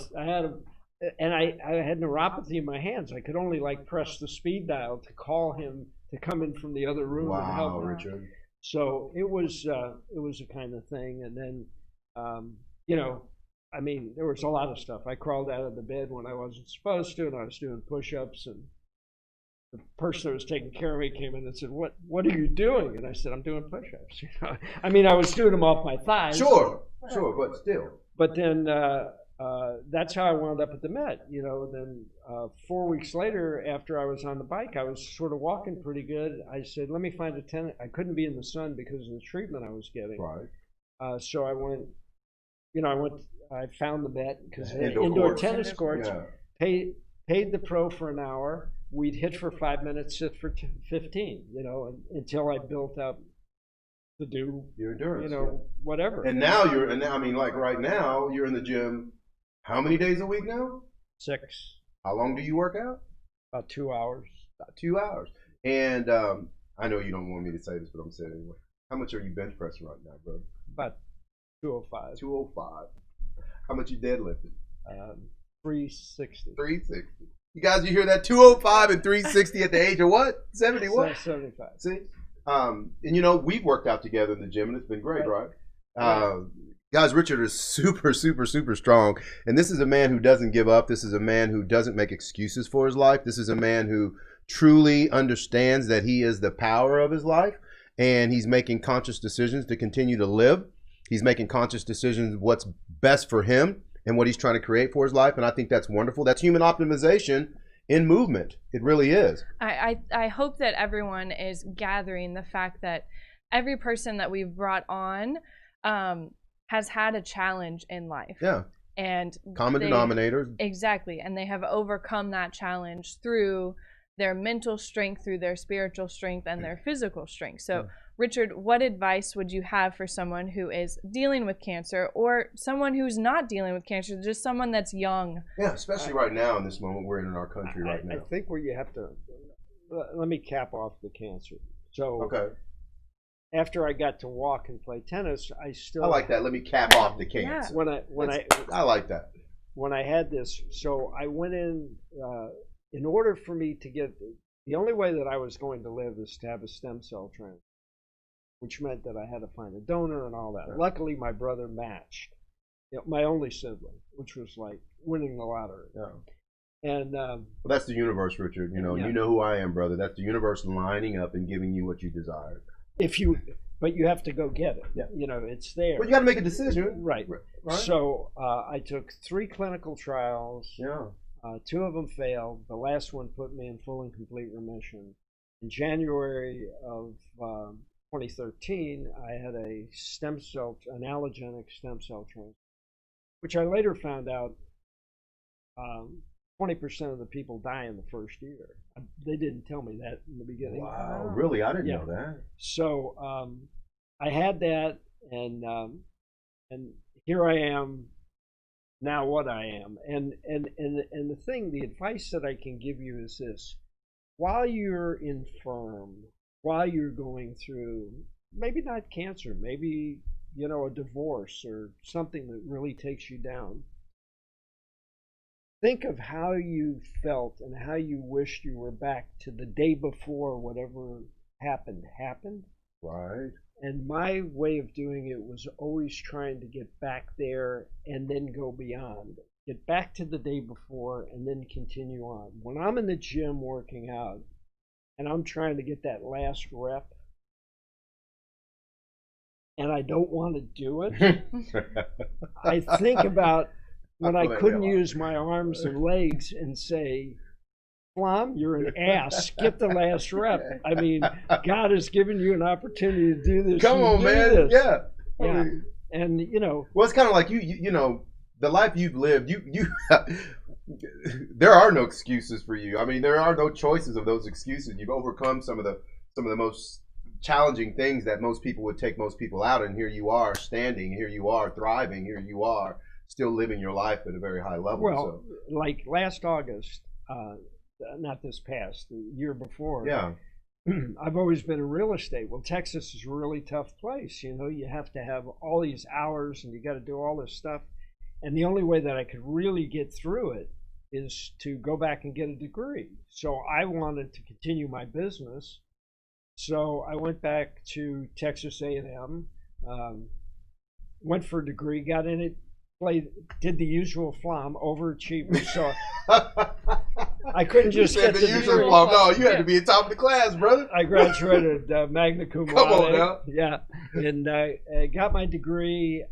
neuropathy in my hands. I could only press the speed dial to call him to come in from the other room and help him. Richard. So it was a kind of thing, and then I mean, there was a lot of stuff. I crawled out of the bed when I wasn't supposed to, and I was doing push-ups, and the person that was taking care of me came in and said, "What are you doing?" And I said, "I'm doing push-ups." I mean, I was doing them off my thighs. Sure, but still. But then that's how I wound up at the Met. Then 4 weeks later, after I was on the bike, I was sort of walking pretty good. I said, "Let me find a tennis." I couldn't be in the sun because of the treatment I was getting. Right. So I went. I found the Met because indoor tennis courts. Yeah. Paid the pro for an hour. We'd hit for 5 minutes, sit for 15. Until I built up to do your endurance. Whatever. And now I mean, right now you're in the gym. How many days a week now? 6. How long do you work out? About 2 hours. About 2 hours. And I know you don't want me to say this, but I'm saying it anyway. How much are you bench pressing right now, bro? About 205. 205. How much you deadlifting? 360. 360. You guys, you hear that? 205 and 360 at the age of what? 70 what? 75. See? And we've worked out together in the gym, and it's been great, right? Guys, Richard is super, super, super strong. And this is a man who doesn't give up. This is a man who doesn't make excuses for his life. This is a man who truly understands that he is the power of his life. And he's making conscious decisions to continue to live. He's making conscious decisions what's best for him and what he's trying to create for his life. And I think that's wonderful. That's human optimization in movement. It really is. I hope that everyone is gathering the fact that every person that we've brought on has had a challenge in life. Yeah. And common denominators. Exactly. And they have overcome that challenge through their mental strength, through their spiritual strength, and their physical strength. So, Richard, what advice would you have for someone who is dealing with cancer, or someone who's not dealing with cancer, just someone that's young? Yeah, especially right now in this moment we're in our country right now. I think where you have to, let me cap off the cancer. So, after I got to walk and play tennis, I like that. Let me cap off the cancer. I like that. When I had this, so I went in order for me to get, the only way that I was going to live is to have a stem cell transplant, which meant that I had to find a donor and all that. Right. Luckily, my brother matched, my only sibling, which was like winning the lottery. Yeah. And well, that's the universe, Richard. You know who I am, brother. That's the universe lining up and giving you what you desire. But you have to go get it. Yeah. It's there. But you got to make a decision. Right. So I took 3 clinical trials. Yeah. 2 of them failed. The last one put me in full and complete remission. In January of 2013, I had an allogenic stem cell transplant, which I later found out 20% of the people die in the first year. They didn't tell me that in the beginning. Wow, really? I didn't know that. So I had that, and here I am. Now what I am, and the advice that I can give you is this: while you're infirm, while you're going through maybe not cancer, maybe a divorce or something that really takes you down, think of how you felt and how you wished you were back to the day before whatever happened. Right. And my way of doing it was always trying to get back there and then go beyond. Get back to the day before and then continue on. When I'm in the gym working out and I'm trying to get that last rep and I don't want to do it, I think about when I couldn't use my arms and legs and say, Flom, you're an ass. Skip the last rep. I mean, God has given you an opportunity to do this. Come on, man. Yeah. Yeah. And well, it's kind of like you know, the life you've lived. You there are no excuses for you. I mean, there are no choices of those excuses. You've overcome some of the most challenging things that most people would take most people out, and here you are standing. Here you are thriving. Here you are still living your life at a very high level. Well, like last August. Not this past, the year before. Yeah. I've always been in real estate. Well, Texas is a really tough place. You have to have all these hours and you got to do all this stuff. And the only way that I could really get through it is to go back and get a degree. So I wanted to continue my business. So I went back to Texas A&M, went for a degree, got in it, did the usual Flom, overachiever. So I couldn't just get the usual Flom. No, you had to be at top of the class, brother. I graduated magna cum laude. Come on now. Yeah, and I got my degree,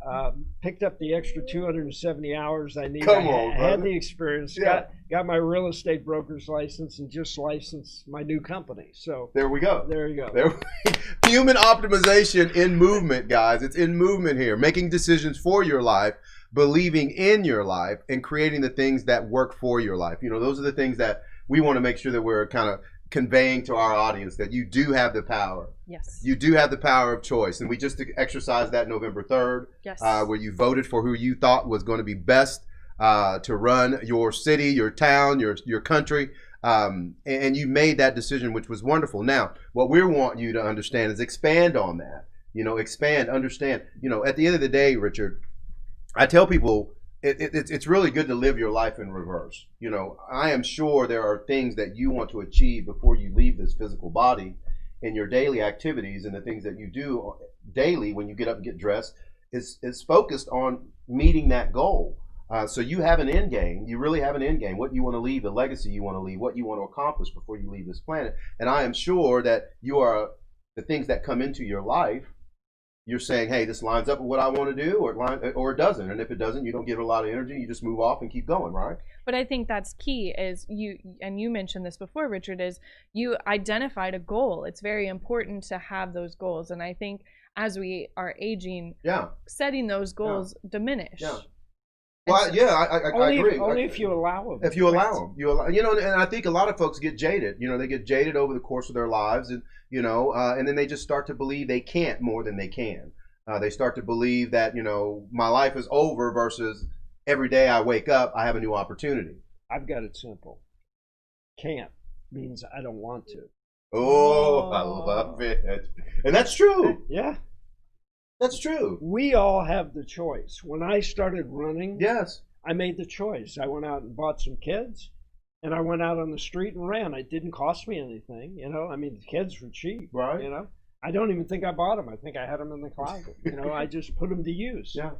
picked up the extra 270 hours I needed. Come on, I had the experience, got my real estate broker's license, and just licensed my new company. So there we go. There you go. Human optimization in movement, guys. It's in movement here. Making decisions for your life, believing in your life, and creating the things that work for your life. Those are the things that we want to make sure that we're kind of conveying to our audience, that you do have the power. Yes. You do have the power of choice. And we just exercised that November 3rd, yes. Where you voted for who you thought was going to be best to run your city, your town, your country. And you made that decision, which was wonderful. Now, what we want you to understand is expand on that. Expand, understand. At the end of the day, Richard, I tell people it's really good to live your life in reverse. I am sure there are things that you want to achieve before you leave this physical body in your daily activities and the things that you do daily when you get up and get dressed. is focused on meeting that goal. So you have an end game. You really have an end game. What you want to leave, the legacy you want to leave, what you want to accomplish before you leave this planet. And I am sure that you are the things that come into your life. You're saying, hey, this lines up with what I want to do, or it doesn't. And if it doesn't, you don't give it a lot of energy. You just move off and keep going, right? But I think that's key is you mentioned this before, Richard, is you identified a goal. It's very important to have those goals. And I think as we are aging, setting those goals diminish. Yeah. Well, I agree. Only if you allow them. If you allow them, and I think a lot of folks get jaded. They get jaded over the course of their lives, and and then they just start to believe they can't more than they can. They start to believe that my life is over versus every day I wake up, I have a new opportunity. I've got it simple. Can't means I don't want to. Oh, I love it, and that's true. Yeah. That's true. We all have the choice. When I started running, yes, I made the choice. I went out and bought some kids, and I went out on the street and ran. It didn't cost me anything, I mean, the kids were cheap, right? I don't even think I bought them. I think I had them in the closet. I just put them to use. Yeah.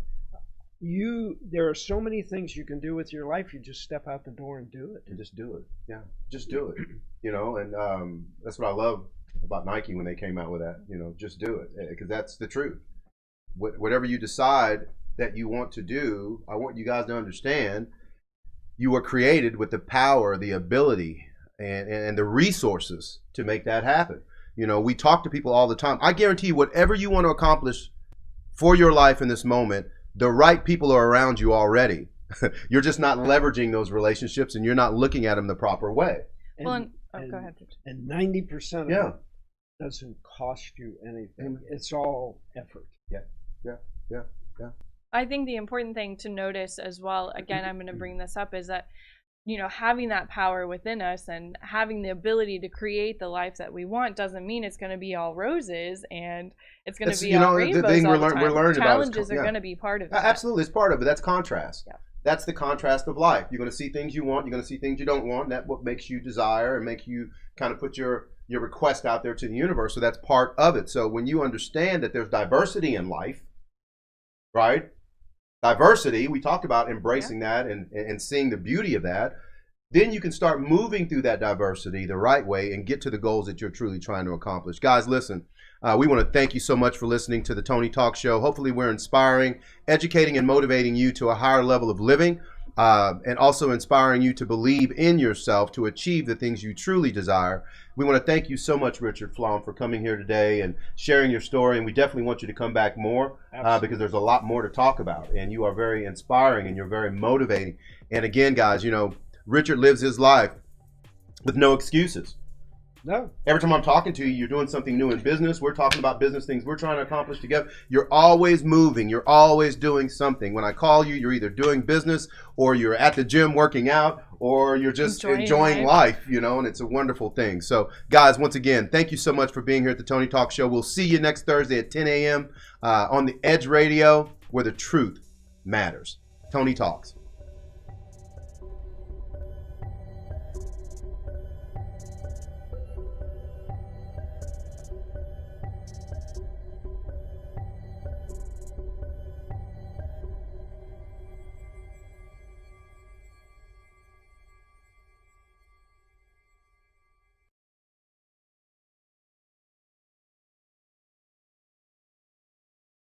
There are so many things you can do with your life. You just step out the door and do it. And just do it. Yeah, just do it. And that's what I love about Nike when they came out with that. Just do it, because that's the truth. Whatever you decide that you want to do, I want you guys to understand you were created with the power, the ability, and the resources to make that happen. We talk to people all the time. I guarantee you, whatever you want to accomplish for your life in this moment, the right people are around you already. You're just not leveraging those relationships, and you're not looking at them the proper way. Go ahead. And 90% of it doesn't cost you anything. It's all effort. Yeah. I think the important thing to notice as well, again, I'm going to bring this up, is that having that power within us and having the ability to create the life that we want doesn't mean it's going to be all roses and it's going to be all rainbows the thing all the we're learning Challenges are going to be part of it. Absolutely, it's part of it. That's contrast. Yeah. That's the contrast of life. You're going to see things you want. You're going to see things you don't want. And that's what makes you desire and make you kind of put your request out there to the universe. So that's part of it. So when you understand that there's diversity in life, right? Diversity, we talked about embracing that and seeing the beauty of that. Then you can start moving through that diversity the right way and get to the goals that you're truly trying to accomplish. Guys, listen, we want to thank you so much for listening to the Tony Talk Show. Hopefully we're inspiring, educating, and motivating you to a higher level of living, and also inspiring you to believe in yourself to achieve the things you truly desire. We want to thank you so much, Richard Flom, for coming here today and sharing your story. And we definitely want you to come back more because there's a lot more to talk about. And you are very inspiring and you're very motivating. And again, guys, Richard lives his life with no excuses. No. Every time I'm talking to you, you're doing something new in business. We're talking about business things we're trying to accomplish together. You're always moving. You're always doing something. When I call you, you're either doing business or you're at the gym working out or you're just enjoying life, and it's a wonderful thing. So, guys, once again, thank you so much for being here at the Tony Talk Show. We'll see you next Thursday at 10 a.m. On the Edge Radio, where the truth matters. Tony Talks.